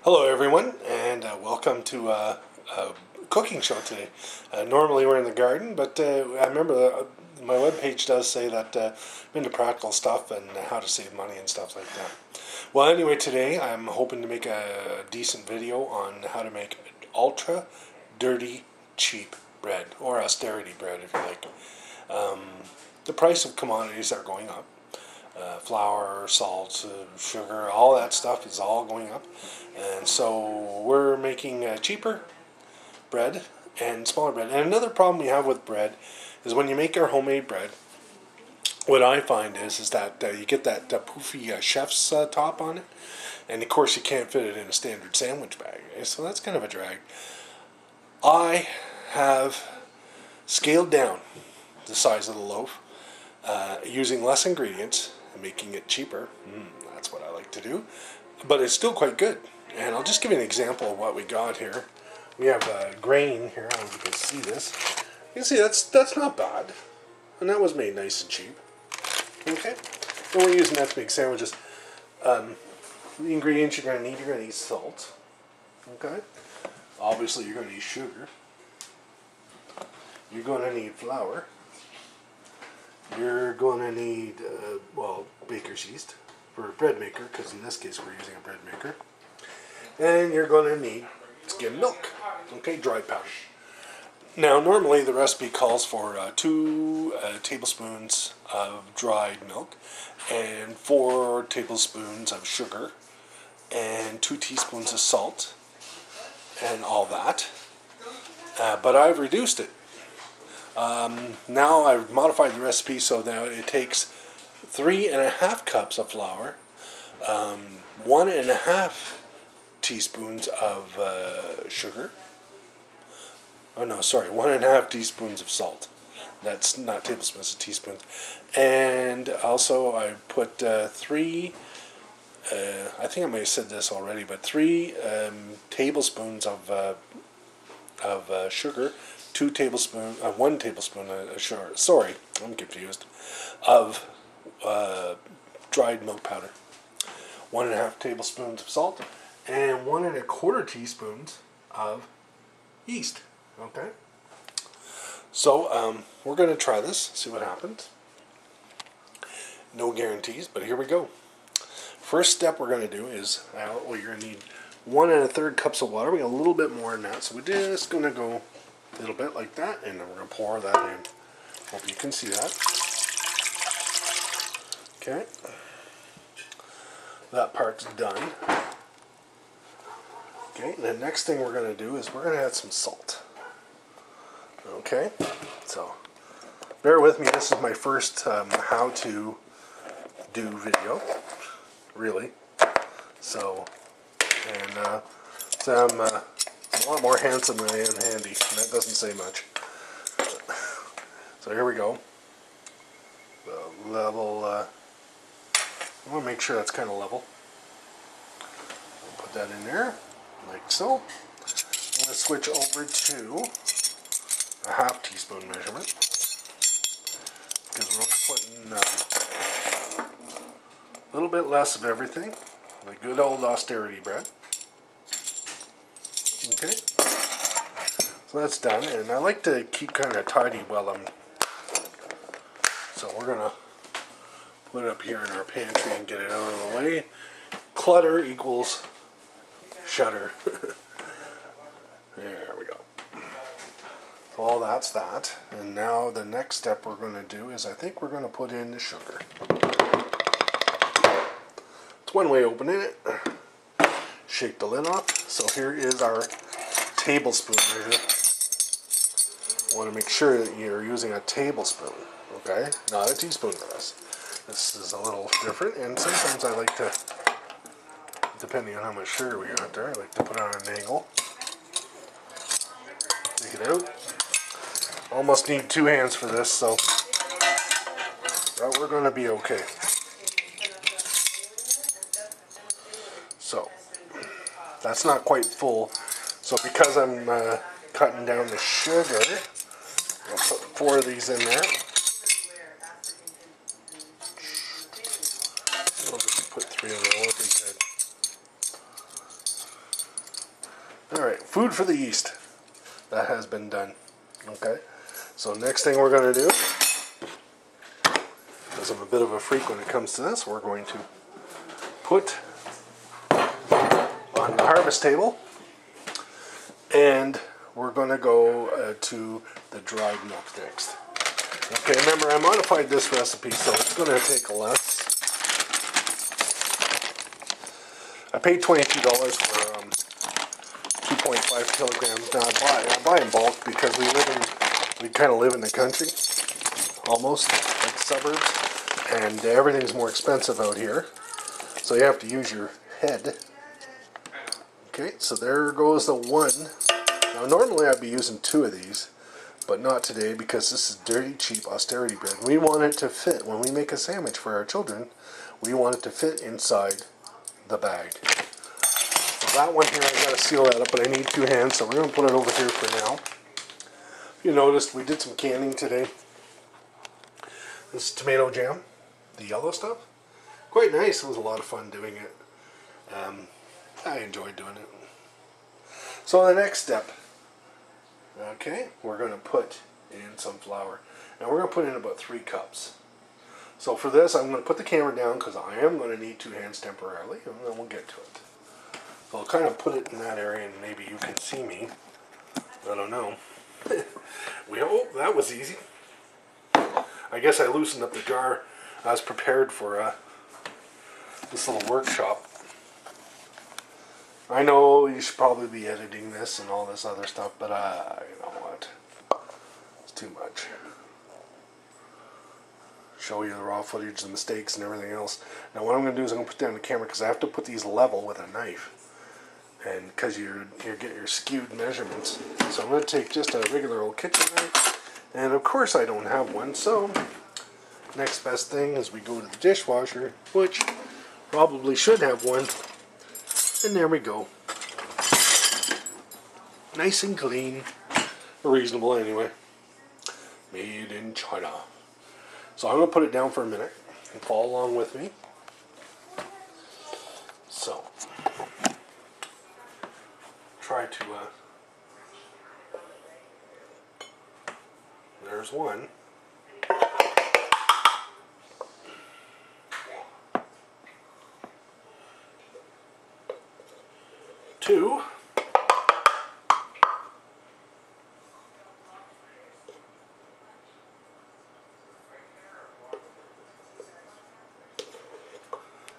Hello everyone, and welcome to a cooking show today. Normally we're in the garden, but I remember my webpage does say that I'm into practical stuff and how to save money and stuff like that. Well, anyway, today I'm hoping to make a decent video on how to make ultra dirty cheap bread, or austerity bread if you like. The price of commodities are going up. Flour, salt, sugar, all that stuff is all going up. And so we're making cheaper bread and smaller bread. And another problem we have with bread is when you make your homemade bread, what I find is that you get that poofy chef's top on it. And of course you can't fit it in a standard sandwich bag. So that's kind of a drag. I have scaled down the size of the loaf using less ingredients and making it cheaper. That's what I like to do. But it's still quite good. And I'll just give you an example of what we got here. We have grain here. I don't know if you can see this. You can see that's not bad. And that was made nice and cheap. Okay? And we're using that to make sandwiches. The ingredients you're going to need salt. Okay? Obviously you're going to need sugar. You're going to need flour. You're going to need, baker's yeast for a bread maker, because in this case we're using a bread maker. And you're going to need skim milk, okay, dried powder. Now, normally the recipe calls for 2 tablespoons of dried milk and 4 tablespoons of sugar and 2 teaspoons of salt and all that. But I've reduced it. Now I've modified the recipe so now it takes 3.5 cups of flour, 1.5 teaspoons of sugar. Oh no, sorry, 1.5 teaspoons of salt. That's not tablespoons, it's teaspoons. And also I put 3, I think I may have said this already, but 3 tablespoons of sugar, 1 tablespoon of sugar, sorry, I'm confused, of dried milk powder, 1.5 tablespoons of salt, and 1.25 teaspoons of yeast. Okay, so we're going to try this, see what happens. No guarantees, but here we go. First step we're going to do is, you're going to need 1 1/3 cups of water. We got a little bit more than that, so we're just going to go a little bit like that, and then we're going to pour that in. Hope you can see that. Okay, that part's done. Okay, the next thing we're going to do is we're going to add some salt. Okay, so bear with me, this is my first how to do video, really. So, and so I'm a lot more handsome than I am handy, and that doesn't say much. So here we go. The level, I want to make sure that's kind of level. Put that in there, like so. I'm going to switch over to a 1/2 teaspoon measurement, because we're putting a little bit less of everything, like good old austerity bread. Okay, so that's done, and I like to keep kind of tidy while I'm, so we're going to put it up here in our pantry and get it out of the way. Clutter equals shutter. There we go. So all that's that, and now the next step we're going to do is I think we're going to put in the sugar. It's one way of opening it. Shake the lid off. So here is our tablespoon measure. Want to make sure that you're using a tablespoon, okay? Not a teaspoon for this. This is a little different, and sometimes I like to, depending on how much sugar we got there, I like to put it on an angle. Take it out. Almost need 2 hands for this, so we're going to be okay. So that's not quite full. So because I'm cutting down the sugar, I'll put 4 of these in there. I'll just put 3 of them. That'll be good. Alright, food for the yeast. That has been done. Okay, so next thing we're going to do, because I'm a bit of a freak when it comes to this, we're going to put on the harvest table, and we're going to go to the dried milk next. Okay, remember I modified this recipe, so it's going to take less. I paid $22 for 2.5 kilograms. Now I buy in bulk because we kind of live in the country, almost like the suburbs, and everything's more expensive out here. So you have to use your head. Okay, so there goes the one. Now normally I'd be using 2 of these, but not today because this is dirty, cheap austerity bread. We want it to fit. When we make a sandwich for our children, we want it to fit inside the bag. So that one here, I gotta seal that up, but I need 2 hands, so we're gonna put it over here for now. If you noticed, we did some canning today. This is tomato jam, the yellow stuff. Quite nice. It was a lot of fun doing it. I enjoyed doing it. So the next step, okay, we're going to put in some flour. And we're going to put in about 3 cups. So for this, I'm going to put the camera down because I am going to need 2 hands temporarily, and then we'll get to it. So I'll kind of put it in that area, and maybe you can see me. I don't know. Oh, that was easy. I guess I loosened up the jar. I was prepared for this little workshop. I know you should probably be editing this and all this other stuff, but you know what? It's too much. Show you the raw footage, the mistakes, and everything else. Now what I'm going to do is I'm going to put down the camera because I have to put these level with a knife, and because you get your skewed measurements. So I'm going to take just a regular old kitchen knife, and of course I don't have one. So next best thing is we go to the dishwasher, which probably should have one. And there we go. Nice and clean. Reasonable anyway. Made in China. So I'm going to put it down for a minute and follow along with me. So, try to, there's one. 2.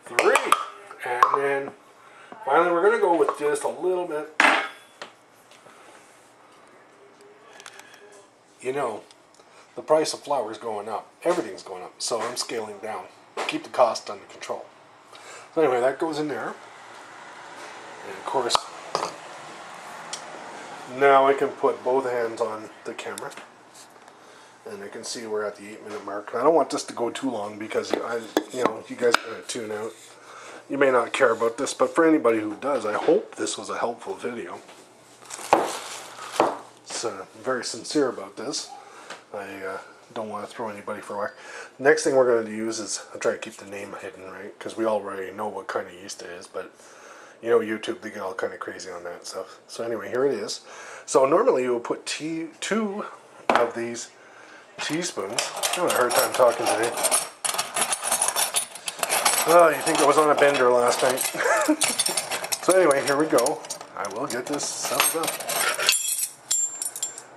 3. And then finally we're going to go with just a little bit. You know, the price of flour is going up. Everything's going up. So I'm scaling down. Keep the cost under control. So anyway, that goes in there. And of course, now I can put both hands on the camera, and I can see we're at the 8-minute mark. I don't want this to go too long because you guys are going to tune out. You may not care about this, but for anybody who does, I hope this was a helpful video. So I'm very sincere about this. I don't want to throw anybody for a whack. Next thing we're going to use is, I'll try to keep the name hidden, right? Because we already know what kind of yeast it is, but you know, YouTube, they get all kind of crazy on that stuff. So anyway, here it is. So normally you would put 2 of these teaspoons. I'm having a hard time talking today. Oh, you think I was on a bender last night? So anyway, here we go. I will get this settled up.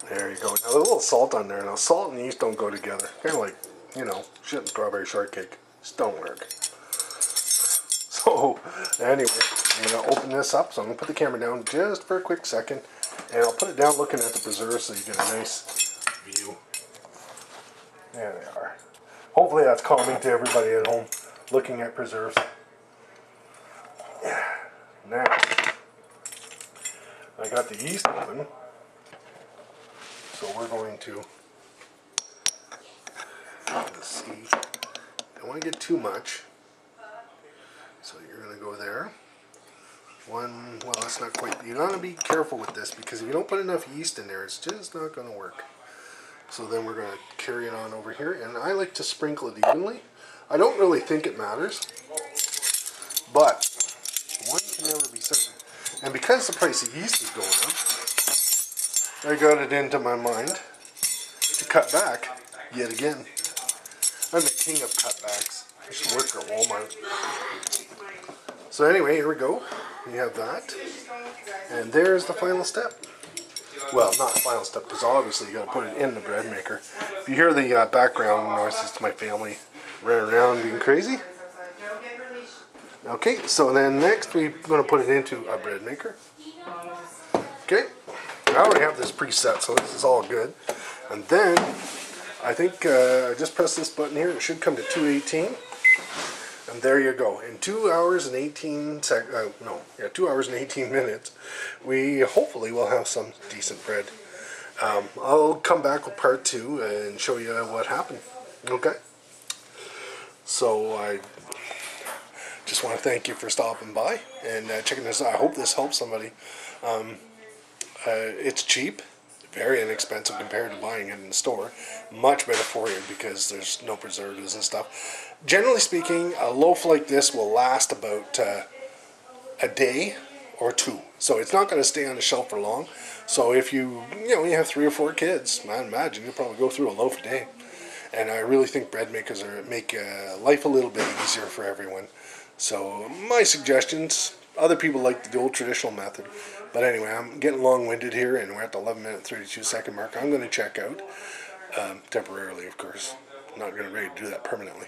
There you go. Now a little salt on there. Now salt and yeast don't go together. Kind of like, you know, shit and strawberry shortcake. Just don't work. So anyway, I'm going to open this up. So I'm going to put the camera down just for a quick second. And I'll put it down looking at the preserves so you get a nice view. There they are. Hopefully that's calming to everybody at home looking at preserves. Now, I got the yeast open. So we're going to, let's see, don't want to get too much. So you're going to go there. Well, that's not quite, you got to be careful with this because if you don't put enough yeast in there, it's just not going to work. So then we're going to carry it on over here, and I like to sprinkle it evenly. I don't really think it matters, but one can never be certain. And because the price of yeast is going up, I got it into my mind to cut back yet again. I'm the king of cutbacks. I should work at Walmart. So anyway, here we go. We have that. And there's the final step. Well, not the final step, because obviously you got to put it in the bread maker. If you hear the background noises to my family running around being crazy. Okay, so then next we're going to put it into a bread maker. Okay, I already have this preset, so this is all good. And then I think I just press this button here. It should come to 218. And there you go. In 2 hours and 18 2 hours and 18 minutes, we hopefully will have some decent bread. I'll come back with part 2 and show you what happened. Okay? So I just want to thank you for stopping by and checking this out. I hope this helps somebody. It's cheap. Very inexpensive compared to buying it in the store. Much better for you because there's no preservatives and stuff. Generally speaking, a loaf like this will last about a day or 2. So it's not going to stay on the shelf for long. So if you have 3 or 4 kids, I imagine you'll probably go through a loaf a day. And I really think bread makers make life a little bit easier for everyone. So my suggestions, other people like the old traditional method. But anyway, I'm getting long-winded here, and we're at the 11-minute 32-second mark. I'm going to check out, temporarily, of course. I'm not going to ready to do that permanently.